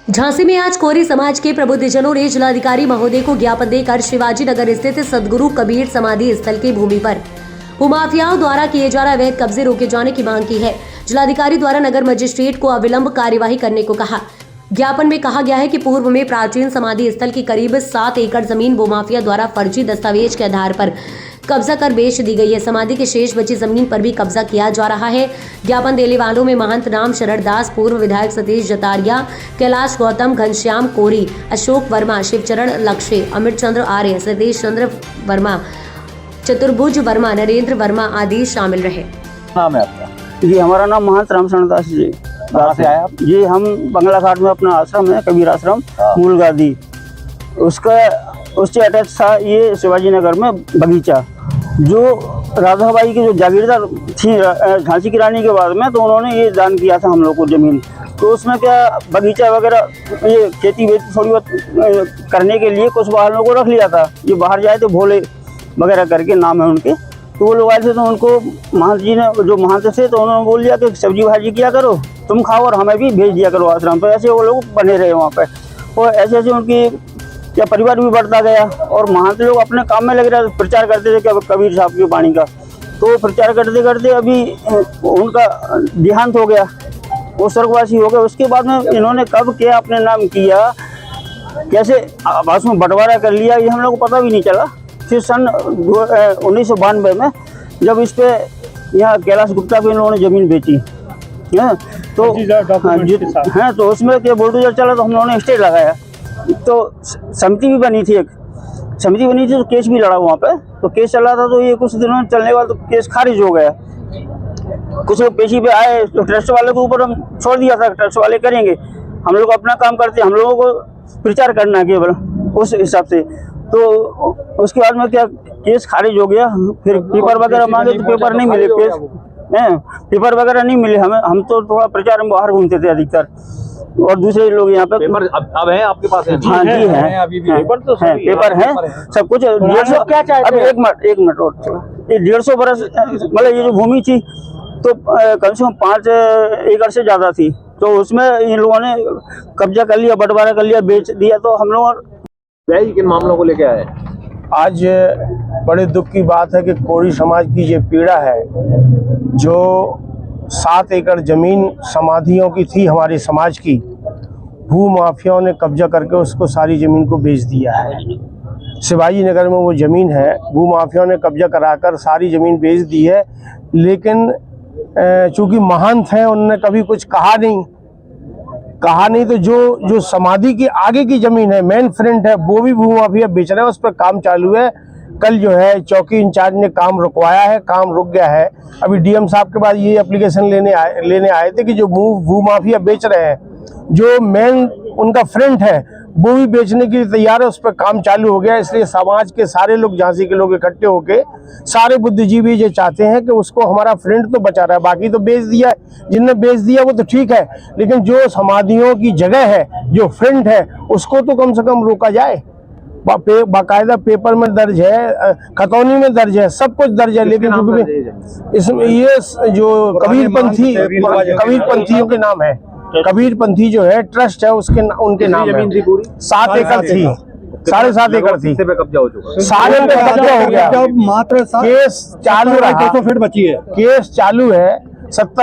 झांसी में आज कोरी समाज के प्रबुद्धजनों ने जिलाधिकारी महोदय को ज्ञापन देकर शिवाजी नगर स्थित सदगुरु कबीर समाधि स्थल की भूमि पर भूमाफियाओं द्वारा किए जा रहे अवैध कब्जे रोके जाने की मांग की है। जिलाधिकारी द्वारा नगर मजिस्ट्रेट को अविलंब कार्यवाही करने को कहा। ज्ञापन में कहा गया है कि पूर्व में प्राचीन समाधि स्थल की करीब 7 एकड़ जमीन भूमाफिया द्वारा फर्जी दस्तावेज के आधार पर कब्जा कर बेच दी गई है। समाधि के शेष बची जमीन पर भी कब्जा किया जा रहा है। ज्ञापन देने वालों में महंत राम शरण दास, पूर्व विधायक सतीश जतारिया, कैलाश गौतम, घनश्याम कोरी, अशोक वर्मा, शिवचरण लक्ष्य, अमित चंद्र आर्य, सतीश चंद्र वर्मा, चतुर्भुज वर्मा, नरेंद्र वर्मा आदि शामिल रहे। नाम है आपका? जी, हमारा नाम महंत राम शरण दास जी। कहाँ से आए आप? जी, हम बंगला घाट में अपना आश्रम है, कबीर आश्रम मूल गादी, उससे अटैच था ये शिवाजी नगर में बगीचा। जो राधाबाई की जो जागीरदार थी झांसी की रानी के बाद में, तो उन्होंने ये दान किया था हम लोग को जमीन। तो उसमें क्या बगीचा वगैरह ये खेती वेती थोड़ी बहुत करने के लिए कुछ वालों को रख लिया था। ये बाहर जाए तो भोले वगैरह करके नाम है उनके। तो वो लोग आए थे, तो उनको महंत जी ने, जो महंत थे, तो उन्होंने बोल दिया कि सब्जी भाजी किया करो, तुम खाओ और हमें भी भेज दिया करो आश्रम पर। ऐसे वो लोग बने रहे वहाँ पे, और ऐसे ऐसे उनकी क्या परिवार भी बढ़ता गया। और महंत लोग अपने काम में लग रहे, प्रचार करते थे कि कबीर साहब की वाणी का। तो प्रचार करते करते अभी उनका देहांत हो गया, वो स्वर्गवासी हो गया। उसके बाद में इन्होंने कब क्या अपने नाम किया, कैसे आपस में बंटवारा कर लिया, ये हम लोग को पता भी नहीं चला। फिर सन 1992 में जब इस पे यहाँ कैलाश गुप्ता को इन लोगों ने ज़मीन बेची है, तो हाँ, तो उसमें क्या बुलडोजर चला, तो हम लोगों ने स्टे लगाया। तो समिति भी बनी थी, एक समिति बनी थी, तो केस भी लड़ा वहाँ पे। तो केस चला था, तो ये कुछ दिनों में चलने वाला, तो केस खारिज हो गया। कुछ लोग पेशी पे आए, तो ट्रस्ट वाले के ऊपर हम छोड़ दिया था, ट्रस्ट वाले करेंगे, हम लोग अपना काम करते, हम लोगों को प्रचार करना है केवल उस हिसाब से। तो उसके बाद में क्या केस खारिज हो गया। फिर पेपर वगैरह मांगे तो पेपर नहीं मिले, केस पेपर वगैरह नहीं मिले हमें। हम तो थोड़ा प्रचार में बाहर घूमते थे अधिकतर, और दूसरे लोग यहाँ पे। पेपर अब है आपके पास? है? हाँ जी, है अभी भी पेपर, तो है, पेपर है सब कुछ। 150 क्या चाहिए? एक मिनट और, ये 150 बरस मतलब ये जो भूमि थी, तो कम से कम 5 एकड़ से ज्यादा थी। तो उसमें इन लोगों ने कब्जा कर लिया, बंटवारा कर लिया, बेच दिया। तो हम लोग किन मामलों को लेके आए? आज बड़े दुख की बात है कि कोरी समाज की ये पीड़ा है, जो 7 एकड़ जमीन समाधियों की थी हमारे समाज की, भू माफियाओं ने कब्जा करके उसको सारी जमीन को बेच दिया है। शिवाजी नगर में वो जमीन है, भू माफियाओं ने कब्जा कराकर सारी जमीन बेच दी है। लेकिन चूंकि महंत हैं, उन्होंने कभी कुछ कहा नहीं, तो जो समाधि की आगे की जमीन है, मेन फ्रंट है, वो भी भू माफिया बेच रहे हैं। उस पर काम चालू है। कल जो है चौकी इंचार्ज ने काम रुकवाया है, काम रुक गया है। अभी डीएम साहब के पास ये एप्लीकेशन लेने आए थे कि जो भू माफिया बेच रहे हैं, जो मेन उनका फ्रंट है, वो भी बेचने के लिए तैयार है। उस पर काम चालू हो गया। इसलिए समाज के सारे लोग, झांसी के लोग इकट्ठे होके, सारे बुद्धिजीवी ये चाहते हैं कि उसको हमारा फ्रंट तो बचा रहा है, बाकी तो बेच दिया है। जिनने बेच दिया वो तो ठीक है, लेकिन जो समाधियों की जगह है, जो फ्रंट है, उसको तो कम से कम रोका जाए। बाकायदा पेपर में दर्ज है, खतौनी में दर्ज है, सब कुछ दर्ज है। लेकिन इसमें ये जो कबीरपंथियों के नाम है, कबीरपंथी जो है ट्रस्ट है, उनके नाम है। 7 एकड़ थी, 7.5 एकड़ थी, कब्जा हो चुका, सारे पे कब्जा हो गया। मात्र केस चालू रहा, 200 फीट बची है, केस चालू है। 70